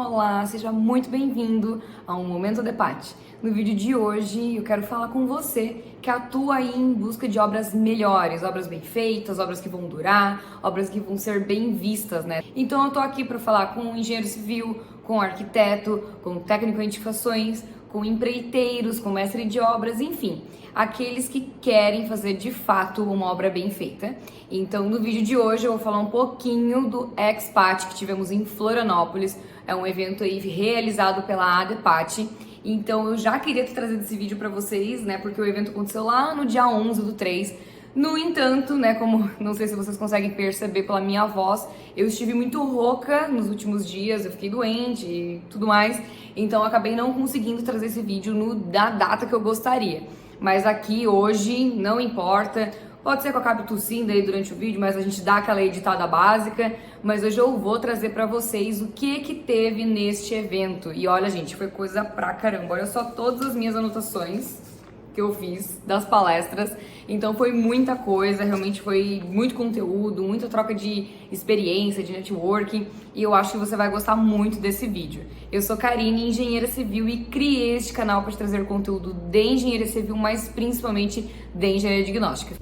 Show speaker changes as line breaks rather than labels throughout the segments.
Olá, seja muito bem-vindo a um Momento Debate. No vídeo de hoje eu quero falar com você que atua aí em busca de obras melhores, obras bem feitas, obras que vão durar, obras que vão ser bem vistas, né? Então eu tô aqui para falar com um engenheiro civil, com um arquiteto, com um técnico em edificações, com empreiteiros, com mestre de obras, enfim, aqueles que querem fazer de fato uma obra bem feita. Então no vídeo de hoje eu vou falar um pouquinho do Expat que tivemos em Florianópolis. É um evento aí realizado pela ADEPAT. Então eu já queria ter trazido esse vídeo para vocês, né? Porque o evento aconteceu lá no dia 11/3. No entanto, né, como não sei se vocês conseguem perceber pela minha voz, eu estive muito rouca nos últimos dias, eu fiquei doente e tudo mais. Então eu acabei não conseguindo trazer esse vídeo na data que eu gostaria. Mas aqui hoje não importa. Pode ser que eu acabe tossindo aí durante o vídeo, mas a gente dá aquela editada básica. Mas hoje eu vou trazer pra vocês o que teve neste evento. E olha, gente, foi coisa pra caramba. Olha só todas as minhas anotações que eu fiz das palestras. Então foi muita coisa, realmente foi muito conteúdo, muita troca de experiência, de networking. E eu acho que você vai gostar muito desse vídeo. Eu sou Karine, engenheira civil, e criei este canal para te trazer conteúdo de engenharia civil, mas principalmente de engenharia diagnóstica.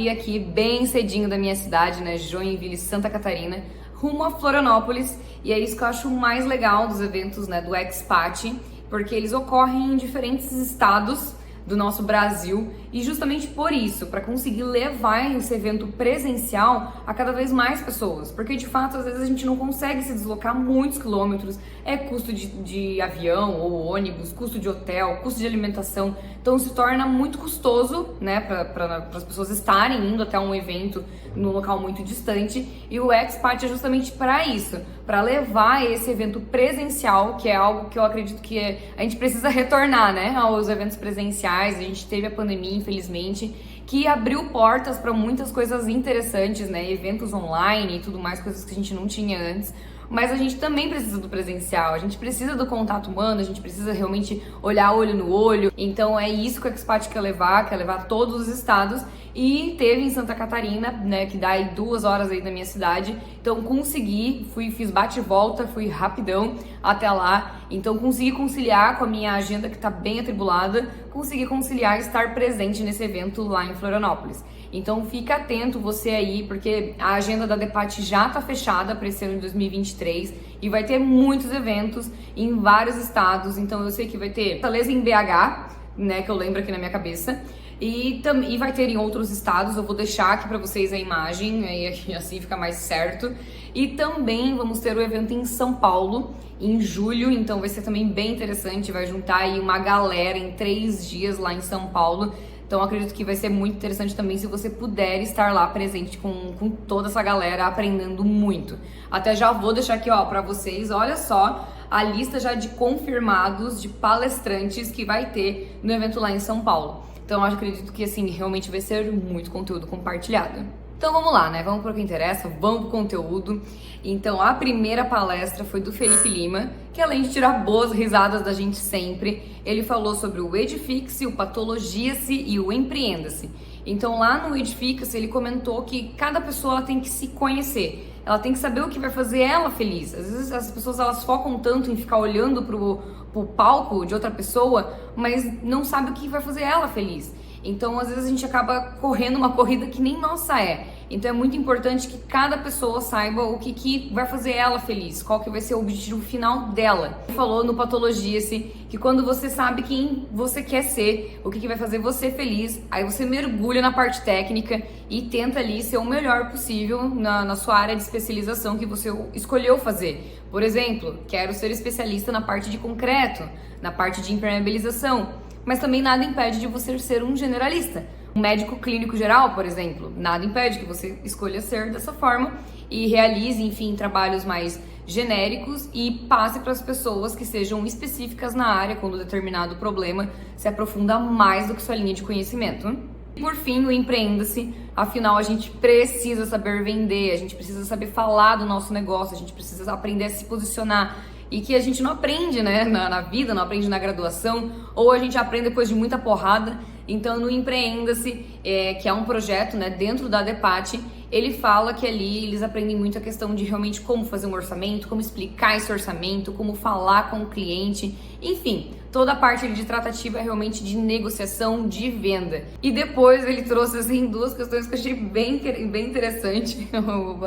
Aqui bem cedinho da minha cidade, né, Joinville, Santa Catarina, rumo a Florianópolis, e é isso que eu acho mais legal dos eventos, né, do Expat, porque eles ocorrem em diferentes estados do nosso Brasil, e justamente por isso, para conseguir levar esse evento presencial a cada vez mais pessoas, porque de fato às vezes a gente não consegue se deslocar muitos quilômetros, é custo de avião ou ônibus, custo de hotel, custo de alimentação, então se torna muito custoso, né, para as pessoas estarem indo até um evento num local muito distante, e o Expat é justamente para isso, para levar esse evento presencial, que é algo que eu acredito que a gente precisa retornar, né, aos eventos presenciais. A gente teve a pandemia, infelizmente, que abriu portas para muitas coisas interessantes, né, eventos online e tudo mais, coisas que a gente não tinha antes. Mas a gente também precisa do presencial, a gente precisa do contato humano, a gente precisa realmente olhar olho no olho. Então é isso que o Expat quer levar todos os estados. E teve em Santa Catarina, né, que dá aí 2 horas aí da minha cidade. Então consegui, fiz bate e volta, fui rapidão até lá. Então consegui conciliar com a minha agenda que tá bem atribulada, consegui conciliar estar presente nesse evento lá em Florianópolis. Então fica atento você aí, porque a agenda da ADEPAT já tá fechada para esse ano de 2023 e vai ter muitos eventos em vários estados. Então eu sei que vai ter Fortaleza em BH, né, que eu lembro aqui na minha cabeça. E vai ter em outros estados, eu vou deixar aqui pra vocês a imagem, aí assim fica mais certo. E também vamos ter o evento em São Paulo, em julho, então vai ser também bem interessante, vai juntar aí uma galera em 3 dias lá em São Paulo. Então acredito que vai ser muito interessante também se você puder estar lá presente com toda essa galera, aprendendo muito. Até já vou deixar aqui, ó, pra vocês, olha só, a lista já de confirmados de palestrantes que vai ter no evento lá em São Paulo. Então eu acredito que assim, realmente vai ser muito conteúdo compartilhado. Então vamos lá, né? Vamos para o que interessa, vamos pro conteúdo. Então a primeira palestra foi do Felipe Lima, que além de tirar boas risadas da gente sempre, ele falou sobre o Edifique-se, o Patologia-se e o Empreenda-se. Então lá no Edifica-se ele comentou que cada pessoa ela tem que se conhecer. Ela tem que saber o que vai fazer ela feliz. Às vezes as pessoas elas focam tanto em ficar olhando pro palco de outra pessoa, mas não sabe o que vai fazer ela feliz. Então, às vezes a gente acaba correndo uma corrida que nem nossa é. Então é muito importante que cada pessoa saiba o que vai fazer ela feliz, qual que vai ser o objetivo final dela. Ele falou no Patologia-se que quando você sabe quem você quer ser, o que vai fazer você feliz, aí você mergulha na parte técnica e tenta ali ser o melhor possível na sua área de especialização que você escolheu fazer. Por exemplo, quero ser especialista na parte de concreto, na parte de impermeabilização, mas também nada impede de você ser um generalista. Um médico clínico geral, por exemplo, nada impede que você escolha ser dessa forma e realize, enfim, trabalhos mais genéricos e passe para as pessoas que sejam específicas na área quando determinado problema se aprofunda mais do que sua linha de conhecimento. Por fim, o Empreenda-se. Afinal, a gente precisa saber vender, a gente precisa saber falar do nosso negócio, a gente precisa aprender a se posicionar. e que a gente não aprende, né, na vida, não aprende na graduação, ou a gente aprende depois de muita porrada. Então, no Empreenda-se, que é um projeto, né, dentro da DEPAT, ele fala que ali eles aprendem muito a questão de realmente como fazer um orçamento, como explicar esse orçamento, como falar com o cliente, enfim, toda a parte de tratativa é realmente de negociação, de venda. E depois ele trouxe, assim, duas questões que eu achei bem interessante,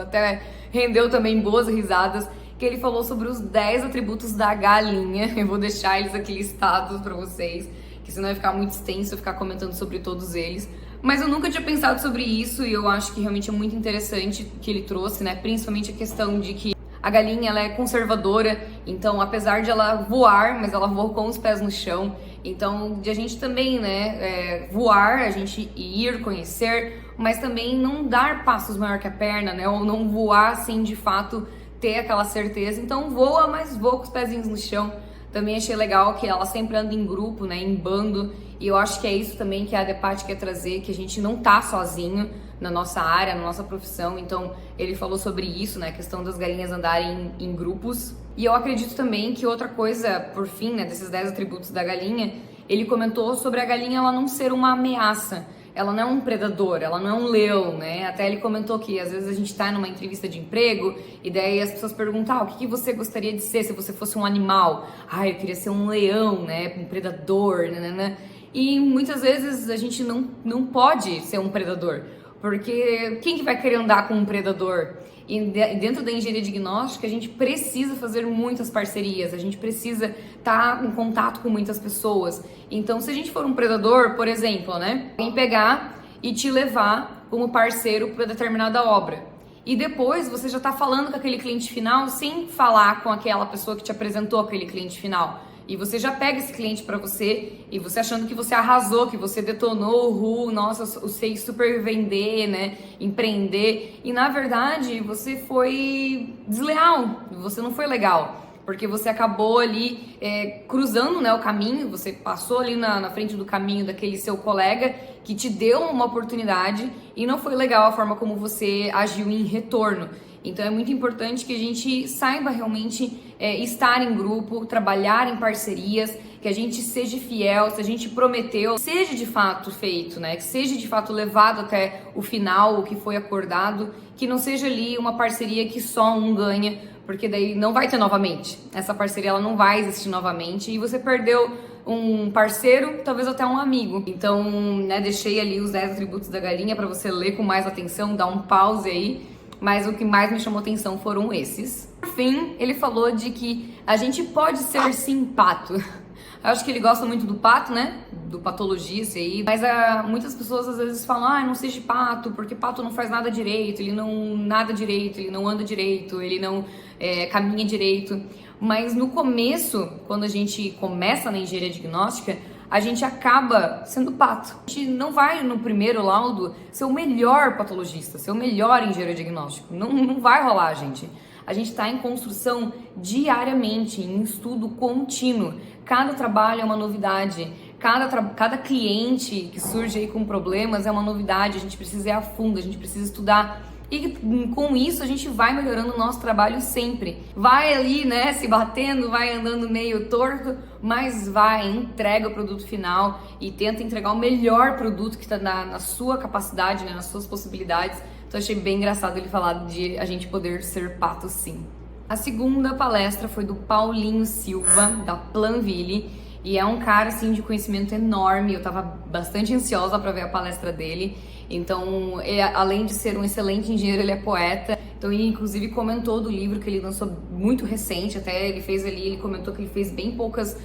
até rendeu também boas risadas, que ele falou sobre os 10 atributos da galinha. Eu vou deixar eles aqui listados para vocês, que senão vai ficar muito extenso eu ficar comentando sobre todos eles. Mas eu nunca tinha pensado sobre isso e eu acho que realmente é muito interessante que ele trouxe, né? Principalmente a questão de que a galinha, ela é conservadora, então apesar de ela voar, mas ela voa com os pés no chão. Então, de a gente também, né, voar, a gente ir, conhecer, mas também não dar passos maior que a perna, né? Ou não voar sem, de fato, ter aquela certeza. Então, voa, mas voa com os pezinhos no chão. Também achei legal que ela sempre anda em grupo, né, em bando, e eu acho que é isso também que a DEPAT quer trazer, que a gente não tá sozinho na nossa área, na nossa profissão. Então ele falou sobre isso, né, a questão das galinhas andarem em grupos. E eu acredito também que outra coisa, por fim, né, desses 10 atributos da galinha, ele comentou sobre a galinha ela não ser uma ameaça. Ela não é um predador, ela não é um leão, né? Até ele comentou que às vezes a gente tá numa entrevista de emprego e daí as pessoas perguntam, o que você gostaria de ser se você fosse um animal? Eu queria ser um leão, né? Um predador, né? E muitas vezes a gente não pode ser um predador, porque quem que vai querer andar com um predador? E dentro da engenharia diagnóstica, a gente precisa fazer muitas parcerias, a gente precisa estar em contato com muitas pessoas. Então, se a gente for um predador, por exemplo, né, alguém pegar e te levar como parceiro para determinada obra. E depois você já está falando com aquele cliente final sem falar com aquela pessoa que te apresentou aquele cliente final. E você já pega esse cliente para você e você achando que você arrasou, que você detonou, nossa, eu sei super vender, né, empreender. E na verdade você foi desleal, você não foi legal. Porque você acabou ali cruzando, né, o caminho, você passou ali na frente do caminho daquele seu colega que te deu uma oportunidade e não foi legal a forma como você agiu em retorno. Então é muito importante que a gente saiba realmente estar em grupo, trabalhar em parcerias, que a gente seja fiel, se a gente prometeu, seja de fato feito, né? Que seja de fato levado até o final, o que foi acordado, que não seja ali uma parceria que só um ganha, porque daí não vai ter novamente. Essa parceria ela não vai existir novamente e você perdeu um parceiro, talvez até um amigo. Então, né, deixei ali os 10 atributos da galinha para você ler com mais atenção, dar um pause aí. Mas o que mais me chamou atenção foram esses. Por fim, ele falou de que a gente pode ser sim pato. Eu acho que ele gosta muito do pato, né? Do patologista aí. Mas muitas pessoas às vezes falam, não seja pato, porque pato não faz nada direito, ele não nada direito, ele não anda direito, ele não caminha direito. Mas no começo, quando a gente começa na engenharia diagnóstica, a gente acaba sendo pato. A gente não vai no primeiro laudo ser o melhor patologista, ser o melhor engenheiro diagnóstico. Não vai rolar, gente. A gente está em construção diariamente, em estudo contínuo. Cada trabalho é uma novidade. Cada cliente que surge aí com problemas é uma novidade. A gente precisa ir a fundo, a gente precisa estudar. E com isso a gente vai melhorando o nosso trabalho sempre. Vai ali, né, se batendo, vai andando meio torto, mas vai, entrega o produto final e tenta entregar o melhor produto que está na sua capacidade, né, nas suas possibilidades. Então achei bem engraçado ele falar de a gente poder ser pato sim. A segunda palestra foi do Paulinho Silva, da Planville, e é um cara assim de conhecimento enorme. Eu tava bastante ansiosa para ver a palestra dele. Então, além de ser um excelente engenheiro, ele é poeta. Então, ele inclusive comentou do livro que ele lançou muito recente. Até ele comentou que ele fez bem poucas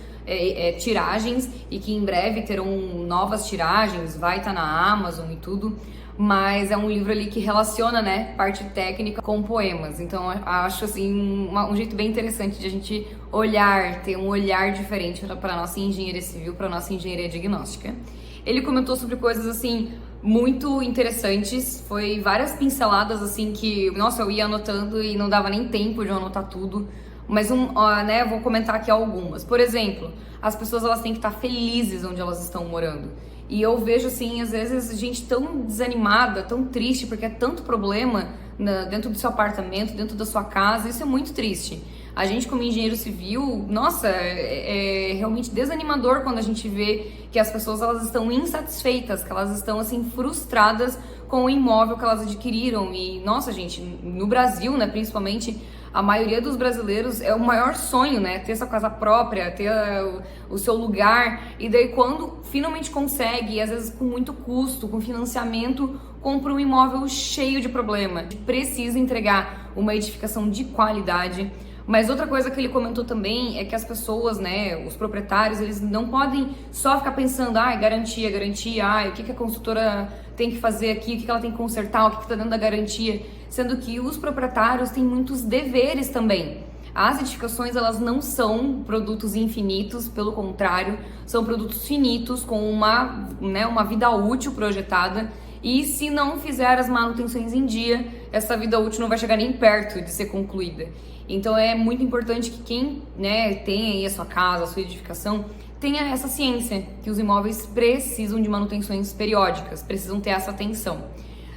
tiragens e que em breve terão novas tiragens, vai estar na Amazon e tudo. Mas é um livro ali que relaciona, né, parte técnica com poemas. Então, eu acho assim um jeito bem interessante de a gente olhar, ter um olhar diferente para a nossa engenharia civil, para a nossa engenharia diagnóstica. Ele comentou sobre coisas assim muito interessantes, foi várias pinceladas assim que, nossa, eu ia anotando e não dava nem tempo de eu anotar tudo. Mas né, vou comentar aqui algumas. Por exemplo, as pessoas elas têm que estar felizes onde elas estão morando. E eu vejo assim, às vezes, gente tão desanimada, tão triste, porque é tanto problema dentro do seu apartamento, dentro da sua casa. Isso é muito triste. A gente, como engenheiro civil, nossa, é realmente desanimador quando a gente vê que as pessoas elas estão insatisfeitas, que elas estão assim frustradas com o imóvel que elas adquiriram. E nossa, gente, no Brasil, né, principalmente, a maioria dos brasileiros é o maior sonho, né, ter sua casa própria, ter o seu lugar. E daí quando finalmente consegue, às vezes com muito custo, com financiamento, compra um imóvel cheio de problema. Precisa entregar uma edificação de qualidade. Mas outra coisa que ele comentou também é que as pessoas, né, os proprietários, eles não podem só ficar pensando, garantia, o que a construtora tem que fazer aqui, o que ela tem que consertar, o que está dentro da garantia, sendo que os proprietários têm muitos deveres também. As edificações, elas não são produtos infinitos, pelo contrário, são produtos finitos com uma vida útil projetada. E se não fizer as manutenções em dia, essa vida útil não vai chegar nem perto de ser concluída. Então é muito importante que quem, né, tem aí a sua casa, a sua edificação, tenha essa ciência que os imóveis precisam de manutenções periódicas, precisam ter essa atenção.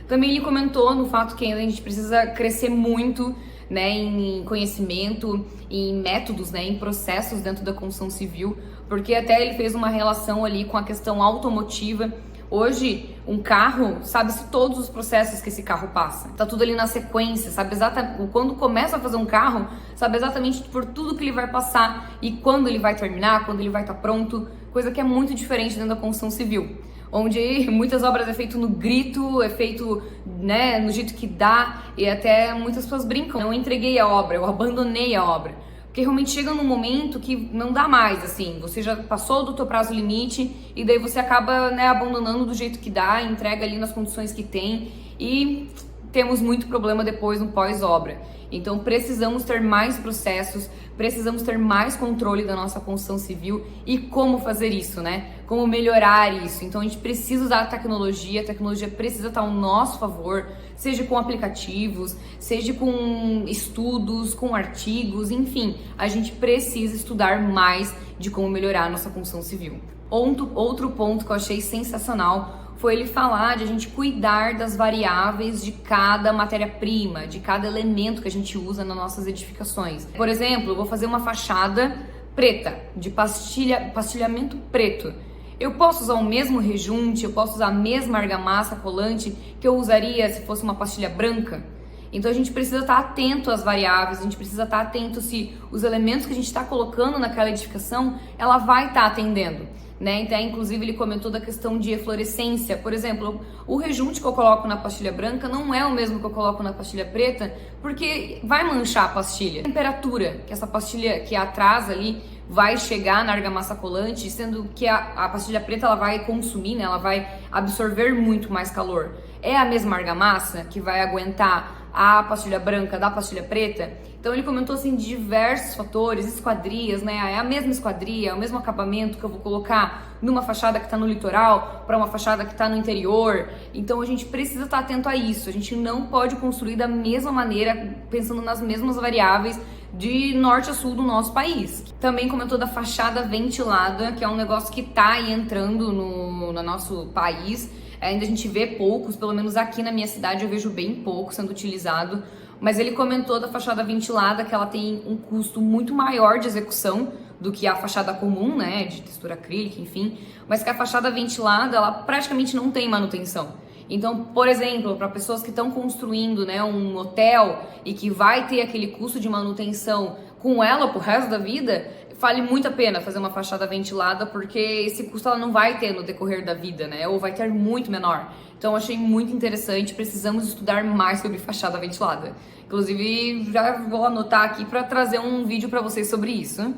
Também ele comentou no fato que a gente precisa crescer muito, né, em conhecimento, em métodos, né, em processos dentro da construção civil, porque até ele fez uma relação ali com a questão automotiva. Hoje, um carro, sabe-se todos os processos que esse carro passa. Tá tudo ali na sequência, sabe exatamente, quando começa a fazer um carro, sabe exatamente por tudo que ele vai passar e quando ele vai terminar, quando ele vai estar pronto, coisa que é muito diferente dentro da construção civil, onde muitas obras é feito no grito, é feito, né, no jeito que dá, e até muitas pessoas brincam, eu entreguei a obra, eu abandonei a obra. Porque realmente chega num momento que não dá mais, assim, você já passou do teu prazo limite e daí você acaba, né, abandonando do jeito que dá, entrega ali nas condições que tem e temos muito problema depois no pós-obra. Então precisamos ter mais processos, precisamos ter mais controle da nossa construção civil e como fazer isso, né? Como melhorar isso. Então a gente precisa usar a tecnologia precisa estar ao nosso favor, seja com aplicativos, seja com estudos, com artigos, enfim, a gente precisa estudar mais de como melhorar a nossa construção civil. Outro ponto que eu achei sensacional foi ele falar de a gente cuidar das variáveis de cada matéria-prima, de cada elemento que a gente usa nas nossas edificações. Por exemplo, eu vou fazer uma fachada preta, de pastilhamento preto. Eu posso usar o mesmo rejunte, eu posso usar a mesma argamassa colante que eu usaria se fosse uma pastilha branca? Então a gente precisa estar atento às variáveis, a gente precisa estar atento se os elementos que a gente está colocando naquela edificação, ela vai estar atendendo, né? Então, inclusive, ele comentou da questão de eflorescência. Por exemplo, o rejunte que eu coloco na pastilha branca não é o mesmo que eu coloco na pastilha preta, porque vai manchar a pastilha. A temperatura que essa pastilha que atrás ali vai chegar na argamassa colante, sendo que a pastilha preta ela vai consumir, né? Ela vai absorver muito mais calor. É a mesma argamassa que vai aguentar a pastilha branca da pastilha preta? Então ele comentou assim diversos fatores, esquadrias, né? É a mesma esquadria, é o mesmo acabamento que eu vou colocar numa fachada que está no litoral para uma fachada que está no interior. Então a gente precisa estar atento a isso. A gente não pode construir da mesma maneira, pensando nas mesmas variáveis de norte a sul do nosso país. Também comentou da fachada ventilada, que é um negócio que está aí entrando no nosso país. Ainda a gente vê poucos, pelo menos aqui na minha cidade eu vejo bem pouco sendo utilizado, mas ele comentou da fachada ventilada que ela tem um custo muito maior de execução do que a fachada comum, né, de textura acrílica, enfim, mas que a fachada ventilada, ela praticamente não tem manutenção. Então, por exemplo, para pessoas que estão construindo, né, um hotel e que vai ter aquele custo de manutenção com ela pro resto da vida, vale muito a pena fazer uma fachada ventilada, porque esse custo ela não vai ter no decorrer da vida, né? Ou vai ter muito menor. Então, eu achei muito interessante. Precisamos estudar mais sobre fachada ventilada. Inclusive, já vou anotar aqui para trazer um vídeo para vocês sobre isso.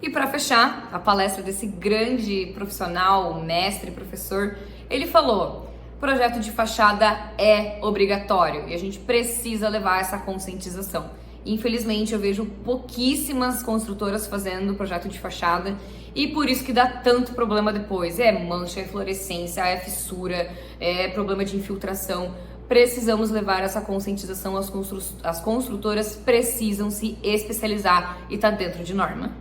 E para fechar a palestra desse grande profissional, mestre, professor, ele falou: projeto de fachada é obrigatório e a gente precisa levar essa conscientização. Infelizmente, eu vejo pouquíssimas construtoras fazendo projeto de fachada e por isso que dá tanto problema depois. É mancha, é fluorescência, é fissura, é problema de infiltração. Precisamos levar essa conscientização, as construtoras precisam se especializar e estar dentro de norma.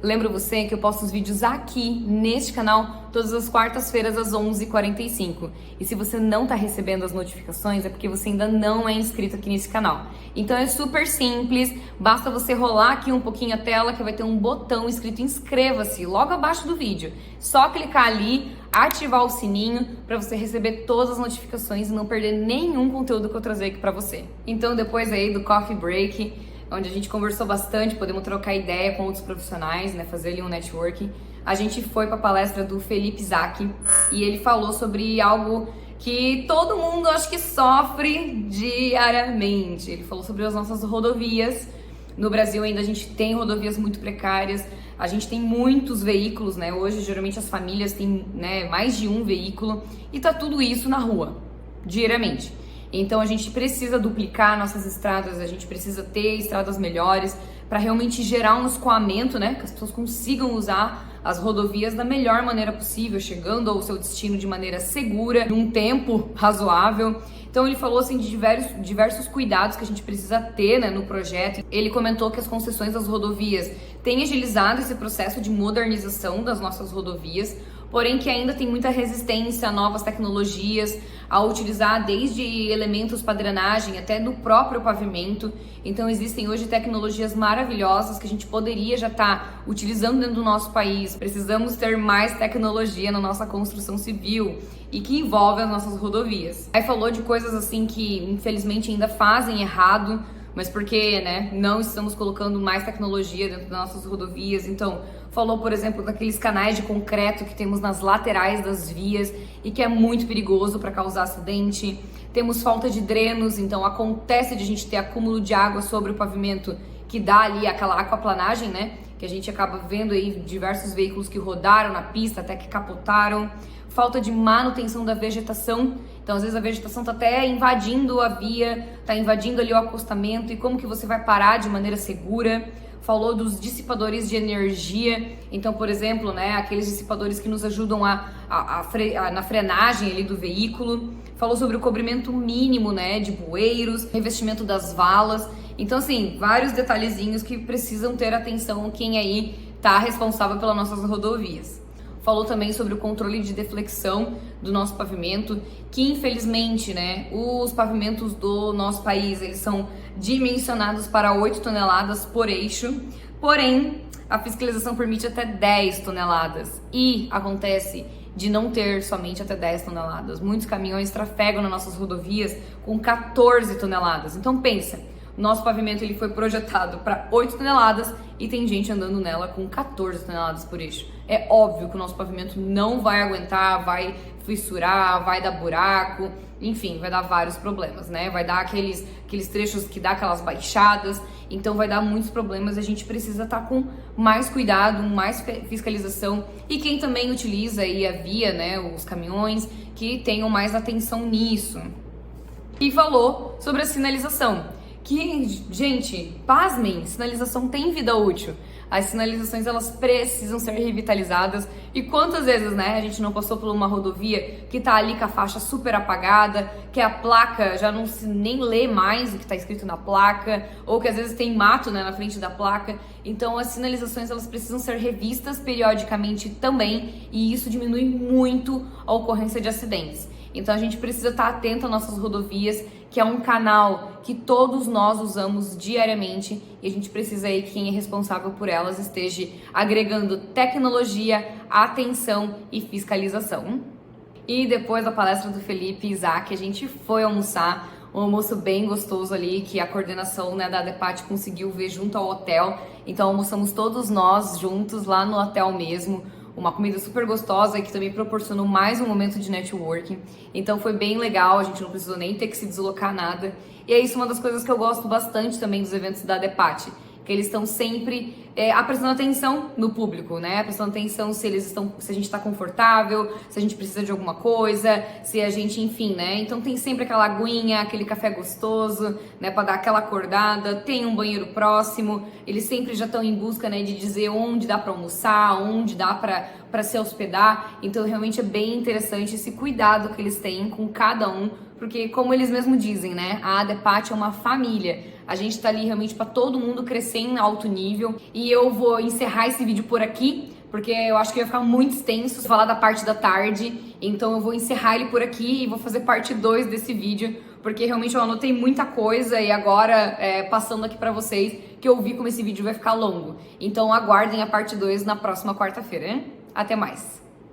Lembro você que eu posto os vídeos aqui neste canal todas as quartas-feiras às 11h45. E se você não está recebendo as notificações é porque você ainda não é inscrito aqui nesse canal. Então é super simples, basta você rolar aqui um pouquinho a tela que vai ter um botão escrito inscreva-se logo abaixo do vídeo. Só clicar ali, ativar o sininho para você receber todas as notificações e não perder nenhum conteúdo que eu trazer aqui para você. Então depois aí do coffee break, onde a gente conversou bastante, podemos trocar ideia com outros profissionais, né, fazer ali um networking, a gente foi para a palestra do Felipe Zak e ele falou sobre algo que todo mundo acho que sofre diariamente. Ele falou sobre as nossas rodovias. No Brasil ainda a gente tem rodovias muito precárias, a gente tem muitos veículos, né? Hoje geralmente as famílias têm, né, mais de um veículo e tá tudo isso na rua, diariamente. Então a gente precisa duplicar nossas estradas, a gente precisa ter estradas melhores para realmente gerar um escoamento, né? Que as pessoas consigam usar as rodovias da melhor maneira possível, chegando ao seu destino de maneira segura, num tempo razoável. Então ele falou assim de diversos cuidados que a gente precisa ter, né, no projeto. Ele comentou que as concessões das rodovias têm agilizado esse processo de modernização das nossas rodovias, porém que ainda tem muita resistência a novas tecnologias, a utilizar desde elementos para drenagem até no próprio pavimento. Então existem hoje tecnologias maravilhosas que a gente poderia já estar utilizando dentro do nosso país. Precisamos ter mais tecnologia na nossa construção civil e que envolve as nossas rodovias. Aí falou de coisas assim que infelizmente ainda fazem errado, mas porque, né, não estamos colocando mais tecnologia dentro das nossas rodovias. Então, falou, por exemplo, daqueles canais de concreto que temos nas laterais das vias e que é muito perigoso para causar acidente. Temos falta de drenos, então acontece de a gente ter acúmulo de água sobre o pavimento que dá ali aquela aquaplanagem, né, que a gente acaba vendo aí diversos veículos que rodaram na pista até que capotaram. Falta de manutenção da vegetação, então às vezes a vegetação está até invadindo a via, está invadindo ali o acostamento e como que você vai parar de maneira segura. Falou dos dissipadores de energia, então por exemplo, né, aqueles dissipadores que nos ajudam na frenagem ali do veículo. Falou sobre o cobrimento mínimo, né, de bueiros, revestimento das valas. Então assim, vários detalhezinhos que precisam ter atenção quem aí está responsável pelas nossas rodovias. Falou também sobre o controle de deflexão do nosso pavimento, que infelizmente, né, os pavimentos do nosso país, eles são dimensionados para 8 toneladas por eixo, porém, a fiscalização permite até 10 toneladas e acontece de não ter somente até 10 toneladas. Muitos caminhões trafegam nas nossas rodovias com 14 toneladas. Então pensa, nosso pavimento ele foi projetado para 8 toneladas e tem gente andando nela com 14 toneladas por eixo. É óbvio que o nosso pavimento não vai aguentar, vai fissurar, vai dar buraco, enfim, vai dar vários problemas, né? Vai dar aqueles trechos que dá aquelas baixadas, então vai dar muitos problemas. A gente precisa estar com mais cuidado, mais fiscalização e quem também utiliza aí a via, né, os caminhões, que tenham mais atenção nisso. E falou sobre a sinalização. Que, gente, pasmem, sinalização tem vida útil. As sinalizações, elas precisam ser revitalizadas. E quantas vezes, né, a gente não passou por uma rodovia que tá ali com a faixa super apagada, que a placa já não se nem lê mais o que tá escrito na placa, ou que às vezes tem mato, né, na frente da placa. Então as sinalizações, elas precisam ser revistas periodicamente também, e isso diminui muito a ocorrência de acidentes. Então a gente precisa estar atento às nossas rodovias, que é um canal que todos nós usamos diariamente e a gente precisa aí que quem é responsável por elas esteja agregando tecnologia, atenção e fiscalização. E depois da palestra do Felipe Zak, a gente foi almoçar, um almoço bem gostoso ali, que a coordenação, né, da ADEPAT conseguiu ver junto ao hotel. Então almoçamos todos nós juntos lá no hotel mesmo. Uma comida super gostosa e que também proporcionou mais um momento de networking. Então foi bem legal, a gente não precisou nem ter que se deslocar nada. E é isso uma das coisas que eu gosto bastante também dos eventos da ADEPAT, que eles estão sempre prestando atenção no público, né? Prestando atenção se a gente está confortável, se a gente precisa de alguma coisa, se a gente, enfim, né? Então tem sempre aquela aguinha, aquele café gostoso, né? Para dar aquela acordada, tem um banheiro próximo, eles sempre já estão em busca, né? De dizer onde dá para almoçar, onde dá para se hospedar. Então realmente é bem interessante esse cuidado que eles têm com cada um porque como eles mesmos dizem, né, a ADEPAT é uma família. A gente tá ali realmente para todo mundo crescer em alto nível. E eu vou encerrar esse vídeo por aqui, porque eu acho que ia ficar muito extenso falar da parte da tarde. Então eu vou encerrar ele por aqui e vou fazer parte 2 desse vídeo, porque realmente eu anotei muita coisa e agora, passando aqui pra vocês, que eu vi como esse vídeo vai ficar longo. Então aguardem a parte 2 na próxima quarta-feira, né? Até mais!